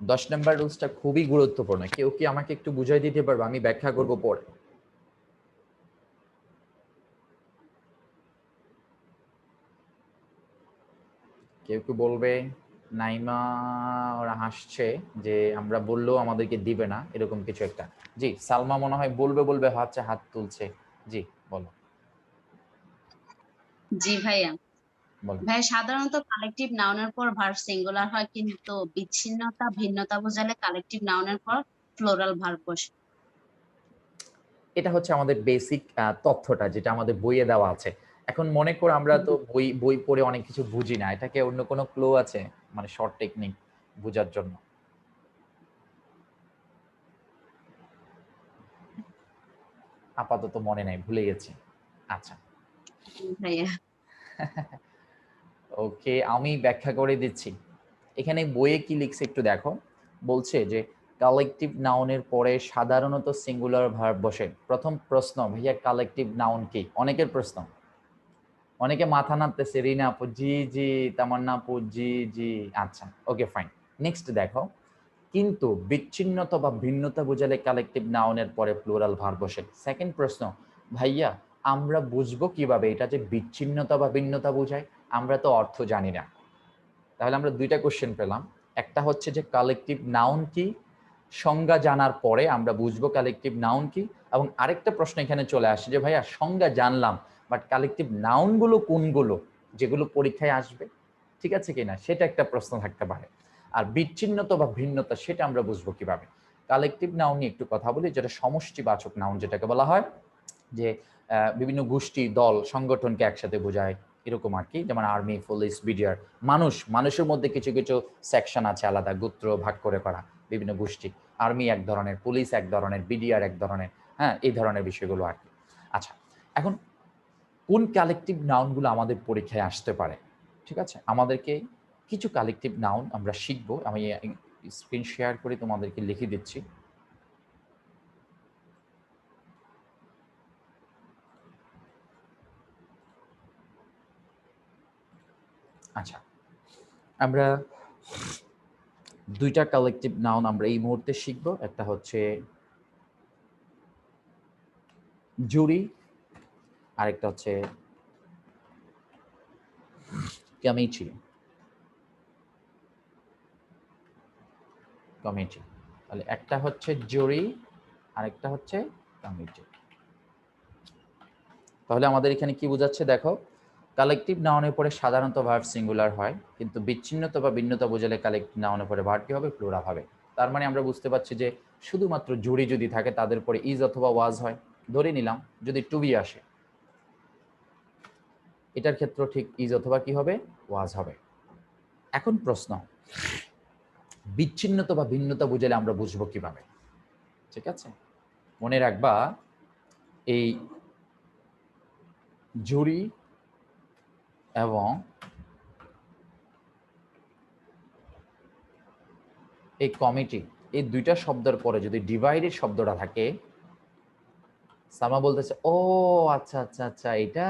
10 নম্বর রুলসটা খুবই গুরুত্বপূর্ণ। কেউ কি আমাকে একটু বুঝাই দিতে পারবে? আমি ব্যাখ্যা করব পরে। কেউ কি বলবে? নাইমা ওরা হাসছে যে আমরা বললেও আমাদেরকে দিবে না, এরকম কিছু একটা। জি, সালমা মনে হয় বলবে বলবে হাত তুলছে। জি, বলো জি ভাইয়া। বলো। ভাইয়া সাধারণত কালেকটিভ নাউনের পর ভার্ব সিঙ্গুলার হয়, কিন্তু বিচ্ছিন্নতা ভিন্নতা বোঝালে কালেকটিভ নাউনের পর প্লুরাল ভার্ব বসে। এটা হচ্ছে আমাদের বেসিক তথ্যটা যেটা আমাদের বইয়ে দেওয়া আছে। এখন মনে করো আমরা তো বই বই পড়ে অনেক কিছু বুঝি না। এটাকে অন্য কোনো ক্লু আছে? মানে শর্ট টেকনিক বোঝার জন্য? আপাতত মনে নাই, ভুলে গেছি। আচ্ছা। ভাইয়া। ওকে, আমি ব্যাখ্যা করে দিচ্ছি। এখানে বইয়ে কি লিখছে একটু দেখো। বলছে যে কালেকটিভ নাউনের পরে সাধারণত সিঙ্গুলার ভার্ব বসে। প্রথম প্রশ্ন, ভাইয়া কালেকটিভ নাউন কি? অনেকের প্রশ্ন। অনেকে মাথা নাড়তেছে, রিনা আপু জি জি, তামান্না আপু জি জি। আচ্ছা, ওকে ফাইন। নেক্সট দেখো, কিন্তু বিচ্ছিন্নতা বা ভিন্নতা বোঝালে কালেকটিভ নাউনের পরে প্লুরাল ভার্ব বসে। সেকেন্ড প্রশ্ন, ভাইয়া আমরা বুঝবো কিভাবে এটা যে বিচ্ছিন্নতা বা ভিন্নতা বোঝায়? আমরা তো অর্থ জানি না। তাহলে আমরা দুইটা কোশ্চেন পেলাম। একটা হচ্ছে যে কালেকটিভ নাউন কি, সংজ্ঞা জানার পরে আমরা বুঝবো কালেকটিভ নাউন কি। এবং আরেকটা প্রশ্ন এখানে চলে আসে যে ভাইয়া সংজ্ঞা জানলাম, বাট কালেকটিভ নাউনগুলো কোনগুলো যেগুলো পরীক্ষায় আসবে, ঠিক আছে কিনা, সেটা একটা প্রশ্ন থাকতে পারে। আর বিচ্ছিন্নতা বা ভিন্নতা সেটা আমরা বুঝবো কিভাবে? কালেকটিভ নাউন নিয়ে একটু কথা বলি, যেটা সমষ্টিবাচক নাউন যেটাকে বলা হয়, যে বিভিন্ন গোষ্ঠী, দল, সংগঠনকে একসাথে বোঝায়, এরকম আর কি। যেমন আর্মি, পুলিশ, বিডিআর। মানুষের মধ্যে কিছু কিছু সেকশন আছে আলাদা, গোত্র ভাগ করে করা, বিভিন্ন গোষ্ঠী। আর্মি এক ধরনের, পুলিশ এক ধরনের, বিডিআর এক ধরনের। হ্যাঁ, এই ধরনের বিষয়গুলো আর কি। আচ্ছা, এখন কোন কালেকটিভ নাউনগুলো আমাদের পরীক্ষায় আসতে পারে? ঠিক আছে, আমাদেরকে কিছু কালেকটিভ নাউন আমরা শিখবো। আমি স্ক্রিন শেয়ার করে তোমাদেরকে লিখে দিচ্ছি। আচ্ছা, আমরা দুইটা কালেকটিভ নাউন আমরা এই মুহূর্তে শিখব। একটা হচ্ছে জুরি, আরেকটা হচ্ছে কমিটি। কমিটি, তাহলে একটা হচ্ছে জুরি, আরেকটা হচ্ছে কমিটি। তাহলে আমাদের এখানে কি বোঝাচ্ছে দেখো, কালেকটিভ নাউনের পরে সাধারণত ভার্ব সিঙ্গুলার হয়, কিন্তু বিচ্ছিন্নতা বা ভিন্নতা বোঝালে কালেকটিভ নাউনের পরে ভার্ব কি হবে? প্লুরাল হবে। তার মানে আমরা বুঝতে পারছি যে শুধুমাত্র জুরি যদি থাকে তাদের পরে ইজ অথবা ওয়াজ হয়। ধরে নিলাম যদি টু বি আসে, এটার ক্ষেত্রে ঠিক ইজ অথবা কি হবে? ওয়াজ হবে। এখন প্রশ্ন, বিচ্ছিন্নতা বা ভিন্নতা বুঝালে আমরা বুঝবো কিভাবে? ঠিক আছে, মনে রাখবা এই জুরি এবং এই কমিটি, এই দুইটা শব্দের পরে যদি ডিভাইডেড শব্দটা থাকে, সামা বলতেছে ও আচ্ছা আচ্ছা আচ্ছা এটা,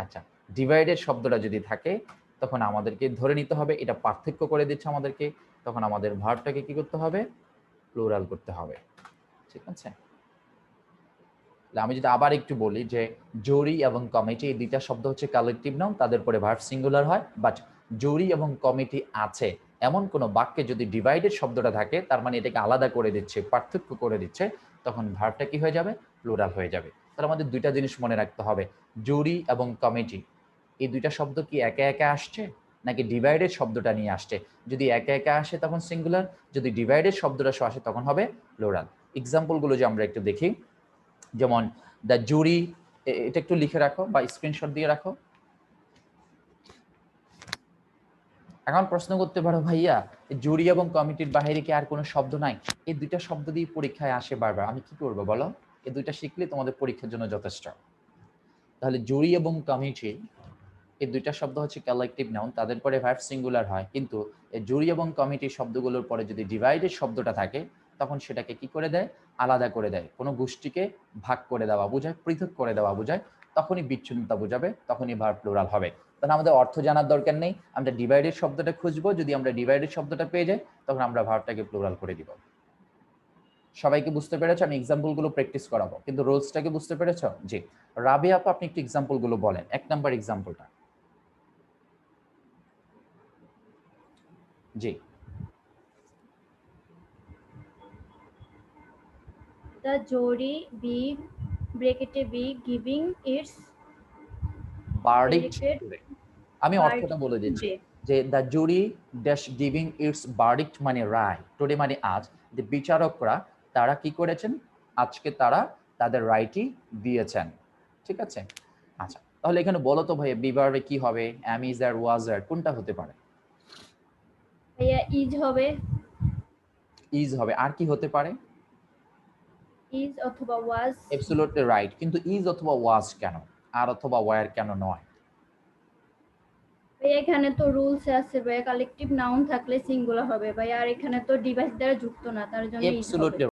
আচ্ছা, ডিভাইডেড শব্দটা যদি থাকে তখন আমাদেরকে ধরে নিতে হবে এটা পার্থক্য করে দিচ্ছে আমাদেরকে। তখন আমাদের ভার্বটাকে কি করতে হবে? প্লুরাল করতে হবে। ঠিক আছে, আমি যদি আবার একটু বলি যে জরি এবং কমিটি এই দুইটা শব্দ হচ্ছে কালেকটিভ নাউন, তাদের পরে ভার্ব সিঙ্গুলার হয়। বাট জরি এবং কমিটি আছে এমন কোনো বাক্যে যদি ডিভাইডেড শব্দটা থাকে, তার মানে এটাকে আলাদা করে দিচ্ছে, পার্থক্য করে দিচ্ছে, তখন ভার্বটা কি হয়ে যাবে? প্লুরাল হয়ে যাবে। তাহলে আমাদের দুইটা জিনিস মনে রাখতে হবে, জরি এবং কমিটি এই দুইটা শব্দ কি একা একা আসছে নাকি ডিভাইডেড শব্দটা নিয়ে আসছে? যদি একা একা আসে তখন সিঙ্গুলার, যদি ডিভাইডেড শব্দটা আসে তখন হবে প্লুরাল। এক্সাম্পলগুলো যে আমরা একটু দেখি, যেমন দ্য জুরি, এটা একটু লিখে রাখো বা স্ক্রিনশট দিয়ে রাখো। এখন প্রশ্ন করতে পারো ভাইয়া জুরি এবং কমিটির বাইরে কি আর কোনো শব্দ নাই? এই দুইটা শব্দ দিয়ে পরীক্ষায় আসে বারবার, আমি কি করবো বলো? এই দুইটা শিখলে তোমাদের পরীক্ষার জন্য যথেষ্ট। তাহলে জুরি এবং কমিটি এই দুইটা শব্দ হচ্ছে কালেকটিভ নাউন, তাদের পরে ভার্ব সিঙ্গুলার হয়, কিন্তু এই জুরি এবং কমিটি শব্দগুলোর পরে যদি ডিভাইডেড শব্দটা থাকে তখন সেটাকে কি করে দেয়? আলাদা করে দেয়, কোনো গোষ্ঠীকে ভাগ করে দেওয়া বোঝায়, পৃথক করে দেওয়া বোঝায়। তখনই বিচ্ছিন্নতা বোঝাবে, তখনই ভার্ব প্লুরাল হবে। তাহলে আমাদের অর্থ জানার দরকার নেই, আমরা ডিভাইডেড শব্দটা খুঁজবো, যদি আমরা ডিভাইডেড শব্দটা পেয়ে যাই তখন আমরা ভার্বটাকে প্লুরাল করে দিব। সবাইকে বুঝতে পেরেছো? আমি এক্সাম্পল গুলো প্র্যাকটিস করাবো, কিন্তু রুলসটাকে বুঝতে পেরেছো? জি। রাবি আপু আপনি একটু এক্সাম্পল গুলো বলেন, 1 নাম্বার এক্সাম্পলটা। জি। The jury be bracket be giving its verdict predicted today. আমি অর্থটা বলে দিচ্ছি today. যে the jury dash giving its verdict মানে রায়, টুডে মানে আজ, যে বিচারকরা তারা কি করেছেন, আজকে তারা তাদের রায়টি দিয়েছেন। ঠিক আছে, আচ্ছা তাহলে এখানে বলো তো ভাই বিভার্বে কি হবে, অ্যাম ইজ আর ওয়াজ আর কোনটা হতে পারে? ভাইয়া is হবে, ইজ হবে, আর কি হতে পারে? is অথবা was। অ্যাবসলিউটলি রাইট, কিন্তু ইজ অথবা ওয়াজ কেন, আর অথবা ওয়্যার কেন নয়? ভাইয়া এখানে তো রুলস আছে ভাইয়া, কালেকটিভ নাউন থাকলে সিঙ্গুলার হবে ভাইয়া, আর এখানে তো ডিভাইস দ্বারা যুক্ত না, তার জন্য is হবে। অ্যাবসলিউটলি